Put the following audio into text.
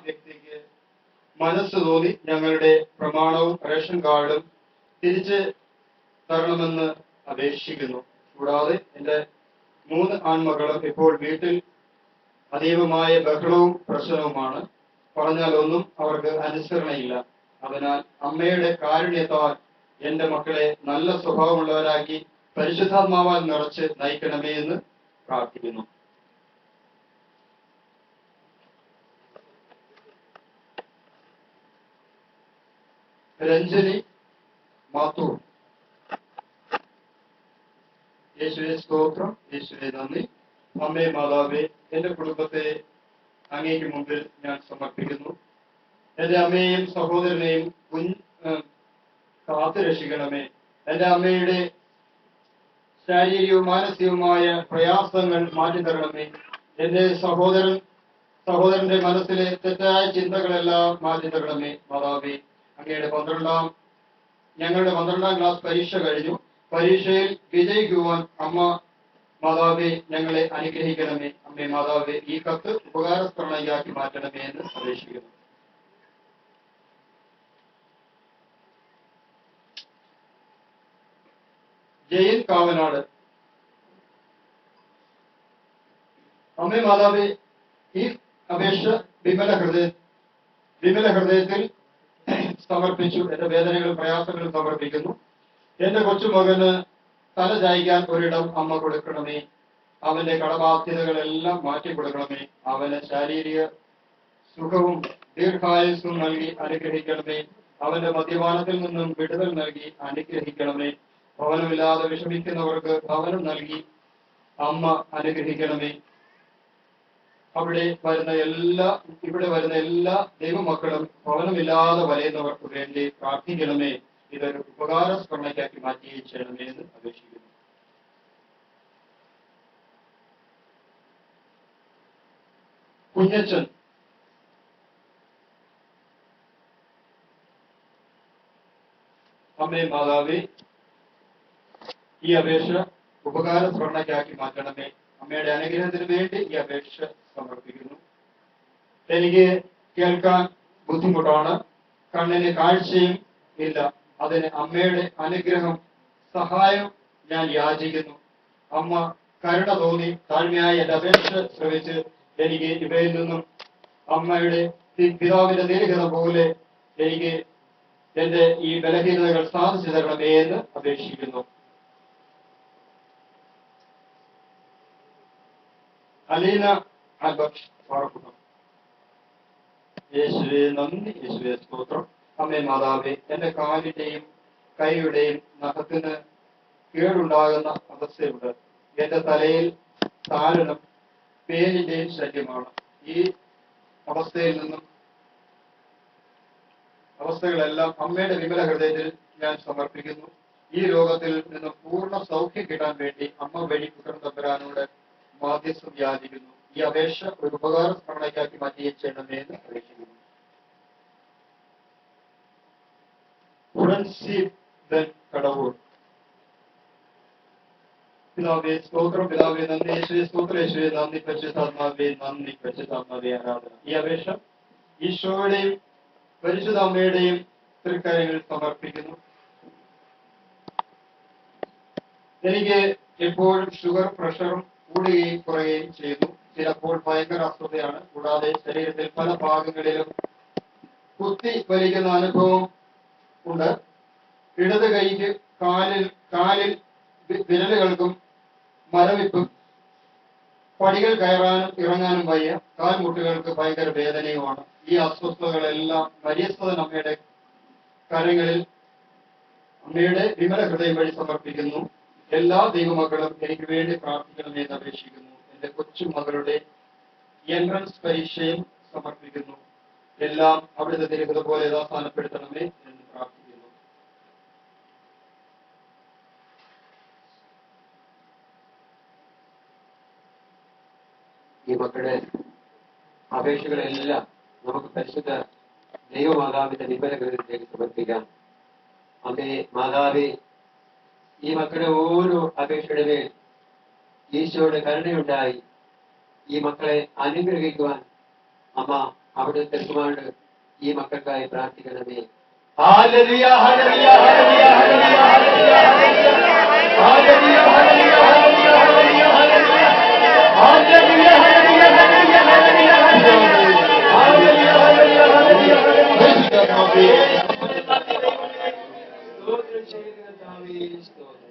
വ്യക്തിക്ക് മനസ്സ് തോന്നി ഞങ്ങളുടെ പ്രമാണവും റേഷൻ കാർഡും തിരിച്ച് തരണമെന്ന് അപേക്ഷിക്കുന്നു. കൂടാതെ എൻ്റെ 3 ആൺമക്കളും ഇപ്പോൾ വീട്ടിൽ അതീവമായ ബഹളവും പ്രശ്നവുമാണ്. പറഞ്ഞാൽ ഒന്നും അവർക്ക് അനുസരണയില്ല. അതിനാൽ അമ്മയുടെ കാരുണ്യത്താൽ എൻ്റെ മക്കളെ നല്ല സ്വഭാവമുള്ളവരാക്കി പരിശുദ്ധാത്മാവാൽ നിറച്ച് നയിക്കണമേ എന്ന് പ്രാർത്ഥിക്കുന്നു. രഞ്ജനി മാത്തൂർ. യേശുവേ സ്തോത്രം, യേശുവേ നന്ദി. അമ്മേ മാതാവേ, എൻ്റെ കുടുംബത്തെ അങ്ങേക്ക് മുമ്പിൽ ഞാൻ സമർപ്പിക്കുന്നു. എൻ്റെ അമ്മയെയും സഹോദരനെയും കാത്തു രക്ഷിക്കണമേ. എൻ്റെ അമ്മയുടെ ശാരീരികവും മാനസികവുമായ പ്രയാസങ്ങൾ മാറ്റിത്തരണമേ. എൻ്റെ സഹോദരന്റെ മനസ്സിലെ തെറ്റായ ചിന്തകളെല്ലാം മാറ്റിത്തരണമേ. മാതാവേ, അങ്ങയുടെ ഞങ്ങളുടെ 12ാം ക്ലാസ് പരീക്ഷ കഴിഞ്ഞു. പരീക്ഷയിൽ വിജയിക്കുവാൻ അമ്മ മാതാവേ ഞങ്ങളെ അനുഗ്രഹിക്കണമേ. അമ്മേ മാതാവേ, ഈ കത്ത് ഉപകാരസ്മരണയാക്കി മാറ്റണമേ എന്ന് അപേക്ഷിക്കുന്നു. ജയൻ കാവനാട്. അമ്മേ മാതാവേ, ഈ അപേക്ഷ വിമല ഹൃദയത്തിൽ സമർപ്പിച്ചു. എന്റെ വേദനകളും പ്രയാസങ്ങളും സമർപ്പിക്കുന്നു. എന്റെ കൊച്ചുമകന് തല ചായ്ക്കാൻ ഒരിടം അമ്മ കൊടുക്കണമേ. അവന്റെ കടബാധ്യതകളെല്ലാം മാറ്റി കൊടുക്കണമേ. അവന് ശാരീരിക സുഖവും ദീർഘായുസ്സും നൽകി അനുഗ്രഹിക്കണമേ. അവന്റെ മദ്യപാനത്തിൽ നിന്നും വിടുതൽ നൽകി അനുഗ്രഹിക്കണമേ. ഭവനമില്ലാതെ വിഷമിക്കുന്നവർക്ക് ഭവനം നൽകി അമ്മ അനുഗ്രഹിക്കണമേ. ഇവിടെ വരുന്ന എല്ലാ ദൈവമക്കളും ഭവനമില്ലാതെ വലയുന്നവർക്ക് വേണ്ടി പ്രാർത്ഥിക്കണമേ. ഇതൊരു ഉപകാര സ്മരണയ്ക്കാക്കി മാറ്റി ചെയ്യണമേ എന്ന് അപേക്ഷിക്കുന്നു. കുഞ്ഞച്ചൻ. അമ്മേ മാതാവേ, ഈ അപേക്ഷ ഉപകാര സ്മരണയ്ക്കാക്കി മാറ്റണമേ. അമ്മയുടെ അനുഗ്രഹത്തിന് വേണ്ടി ഈ അപേക്ഷ സമർപ്പിക്കുന്നു. എനിക്ക് കേൾക്കാൻ ബുദ്ധിമുട്ടാണ്, കണ്ണിന് കാഴ്ചയും ഇല്ല. അതിന് അമ്മയുടെ അനുഗ്രഹം സഹായം ഞാൻ യാചിക്കുന്നു. അമ്മ കരുണ തോന്നി താഴ്മയായി എൻ്റെ അപേക്ഷ ശ്രമിച്ച് എനിക്ക് ഇവയിൽ നിന്നും അമ്മയുടെ പിതാവിന്റെ ദീർഘത പോലെ എനിക്ക് എന്റെ ഈ ബലഹീനതകൾ സാധിച്ചു തരണമേ എന്ന് അപേക്ഷിക്കുന്നു. അലീന ആൽബർട്ട് പാറക്കുളം. യേശുവേ നന്ദി, യേശുവേ സ്തോത്രം. അമ്മേ മാതാവേ, എന്റെ കാലിന്റെയും കൈയുടെയും നഖത്തിന് കേടുണ്ടാകുന്ന അവസ്ഥയുണ്ട്. എന്റെ തലയിൽ താരനും പേനിന്റെയും ശല്യമാണ്. ഈ അവസ്ഥകളെല്ലാം അമ്മയുടെ വിമല ഹൃദയത്തിൽ ഞാൻ സമർപ്പിക്കുന്നു. ഈ രോഗത്തിൽ നിന്ന് പൂർണ്ണ സൗഖ്യം കിട്ടാൻ വേണ്ടി അമ്മ വഴി പുത്രൻ തമ്പുരാനോട് മാധ്യസ്ഥം യാചിക്കുന്നു. ഈ അപേക്ഷ ഒരു ഉപകാര സ്മരണയ്ക്കാക്കി മാറ്റി ചെയ്യണമേ എന്ന് അപേക്ഷിക്കുന്നു. കടവൂർ. പിതാവേ സ്തോത്രം, പിതാവേ നന്ദി, യേശുവേ സ്തോത്രം, യേശുവേ നന്ദി, പരിശുദ്ധാത്മാവേ നന്ദി, പരിശുദ്ധാത്മാവേ ആരാധന. ഈ അപേക്ഷ ഈശോയുടെയും പരിശുദ്ധ അമ്മയുടെയും തൃക്കരങ്ങളിൽ സമർപ്പിക്കുന്നു. എനിക്ക് എപ്പോഴും ഷുഗർ പ്രഷറും കൂടുകയും കുറയുകയും ചെയ്യുന്നു. ചിലപ്പോൾ ഭയങ്കര അസ്വസ്ഥയാണ്. കൂടാതെ ശരീരത്തിൽ പല ഭാഗങ്ങളിലും കുത്തി വലിക്കുന്ന അനുഭവം ഉണ്ട്. ഇടത് കൈക്ക് കാലിൽ വിരലുകൾക്കും മരവിപ്പും, പടികൾ കയറാനും ഇറങ്ങാനും വയ്യ. കാൽമുട്ടുകൾക്ക് ഭയങ്കര വേദനയുമാണ്. ഈ അസ്വസ്ഥതകളെല്ലാം മരിയസ്വതൻ അമ്മയുടെ കരങ്ങളിൽ അമ്മയുടെ വിമല ഹൃദയം വഴി സമർപ്പിക്കുന്നു. എല്ലാ ദൈവമക്കളും എനിക്ക് വേണ്ടി പ്രാർത്ഥിക്കണമെന്ന് അപേക്ഷിക്കുന്നു. എന്റെ കൊച്ചുമകളുടെ എൻട്രൻസ് പരീക്ഷയും സമർപ്പിക്കുന്നു. എല്ലാം അവിടുത്തെ തിരുക്കഥ പോലെ യഥാസ്ഥാനപ്പെടുത്തണമേ എന്ന് പ്രാർത്ഥിക്കുന്നു. ഈ മക്കളുടെ അപേക്ഷകളെല്ലാം നമുക്ക് പരിശുദ്ധ ദൈവമാതാവിന്റെ വിമല ഹൃദയത്തിലേക്ക് സമർപ്പിക്കാം. അമ്മേ മാതാവേ, ഈ മക്കളുടെ ഓരോ അപേക്ഷയുടെ മേൽ ഈശോയുടെ കരുണയുണ്ടായി ഈ മക്കളെ അനുഗ്രഹിക്കുവാൻ അമ്മ അവിടെ തെക്കുമാണ്ട് ഈ മക്കൾക്കായി പ്രാർത്ഥിക്കണമേ. Hallelujah hallelujah hallelujah hallelujah hallelujah hallelujah hallelujah hallelujah hallelujah hallelujah സ്തോത്രം ചെയ്യുന്ന കർത്താവേ, സ്തോത്രം.